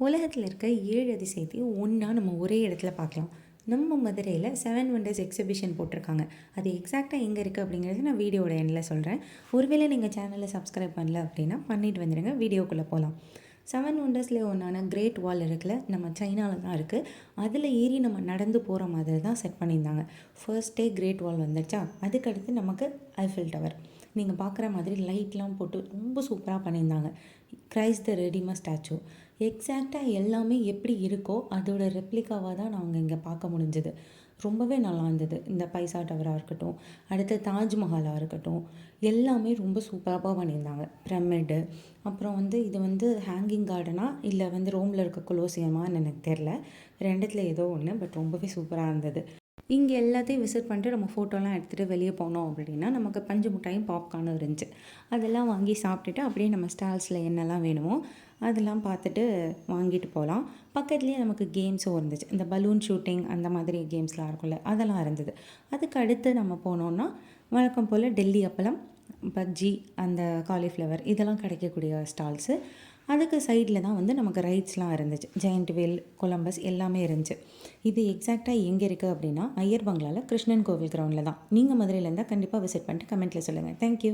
உலகத்தில் இருக்க 7 அதிசயத்தையும் ஒன்றா நம்ம ஒரே இடத்துல பார்க்கலாம். நம்ம மதுரையில் 7 வண்டர்ஸ் எக்ஸிபிஷன் போட்டிருக்காங்க. அது எக்ஸாக்டாக எங்கே இருக்குது அப்படிங்கிறது நான் வீடியோட எண்டில் சொல்கிறேன். ஒருவேளை நீங்கள் சேனலை சப்ஸ்கிரைப் பண்ணல அப்படின்னா பண்ணிட்டு வந்துடுங்க. வீடியோக்குள்ளே போகலாம். 7 வண்டர்ஸில் ஒன்றான கிரேட் வால் இருக்குல்ல, நம்ம சைனாவில் தான் இருக்குது. அதில் ஏறி நம்ம நடந்து போகிற மாதிரி தான் செட் பண்ணியிருந்தாங்க. ஃபர்ஸ்ட் டே கிரேட் வால் வந்துடுச்சா, அதுக்கடுத்து நமக்கு ஐஃபில் டவர். நீங்கள் பார்க்குற மாதிரி லைட்லாம் போட்டு ரொம்ப சூப்பராக பண்ணியிருந்தாங்க. கிரைஸ்ட் த ரெடிமர் ஸ்டாச்சு எக்ஸாக்டாக எல்லாமே எப்படி இருக்கோ அதோட ரெப்ளிகாவாக தான் நாங்கள் இங்கே பார்க்க முடிஞ்சது. ரொம்பவே நல்லா இருந்தது. இந்த பைசா டவராக இருக்கட்டும், அடுத்து தாஜ்மஹாலாக இருக்கட்டும், எல்லாமே ரொம்ப சூப்பராக பண்ணியிருந்தாங்க. பிரமிடு, அப்புறம் இது ஹேங்கிங் கார்டனா இல்லை ரோமில் இருக்க கொலோசியமான்னு எனக்கு தெரில. ரெண்டுத்துல ஏதோ ஒன்று, பட் ரொம்பவே சூப்பராக இருந்தது. இங்கே எல்லாத்தையும் விசிட் பண்ணிட்டு நம்ம ஃபோட்டோலாம் எடுத்துகிட்டு வெளியே போனோம் அப்படின்னா நமக்கு பஞ்சு மிட்டாயும் பாப்கார்னும் இருந்துச்சு. அதெல்லாம் வாங்கி சாப்பிட்டுட்டு அப்படியே நம்ம ஸ்டால்ஸில் என்னெல்லாம் வேணுமோ அதெல்லாம் பார்த்துட்டு வாங்கிட்டு போகலாம். பக்கத்துலேயே நமக்கு கேம்ஸும் இருந்துச்சு. இந்த பலூன் ஷூட்டிங் அந்த மாதிரி கேம்ஸ்லாம் இருக்கும்ல, அதெல்லாம் இருந்தது. அதுக்கு அடுத்து நம்ம போனோன்னா வழக்கம் போல் டெல்லி அப்பளம், பஜ்ஜி, அந்த காலிஃப்ளவர் இதெல்லாம் கிடைக்கக்கூடிய ஸ்டால்ஸு. அதுக்கு சைடில் தான் நமக்கு ரைட்ஸ்லாம் இருந்துச்சு. ஜெயண்ட் வீல், கொலம்பஸ் எல்லாமே இருந்துச்சு. இது எக்ஸாக்டாக எங்கே இருக்குது அப்படின்னா ஐயர் பங்களாவில் கிருஷ்ணன் கோவில் கிரவுண்டில் தான். நீங்கள் மதுரையில் இருந்தால் கண்டிப்பாக விசிட் பண்ணிட்டு கமெண்ட்டில் சொல்லுங்கள். தேங்க்யூ.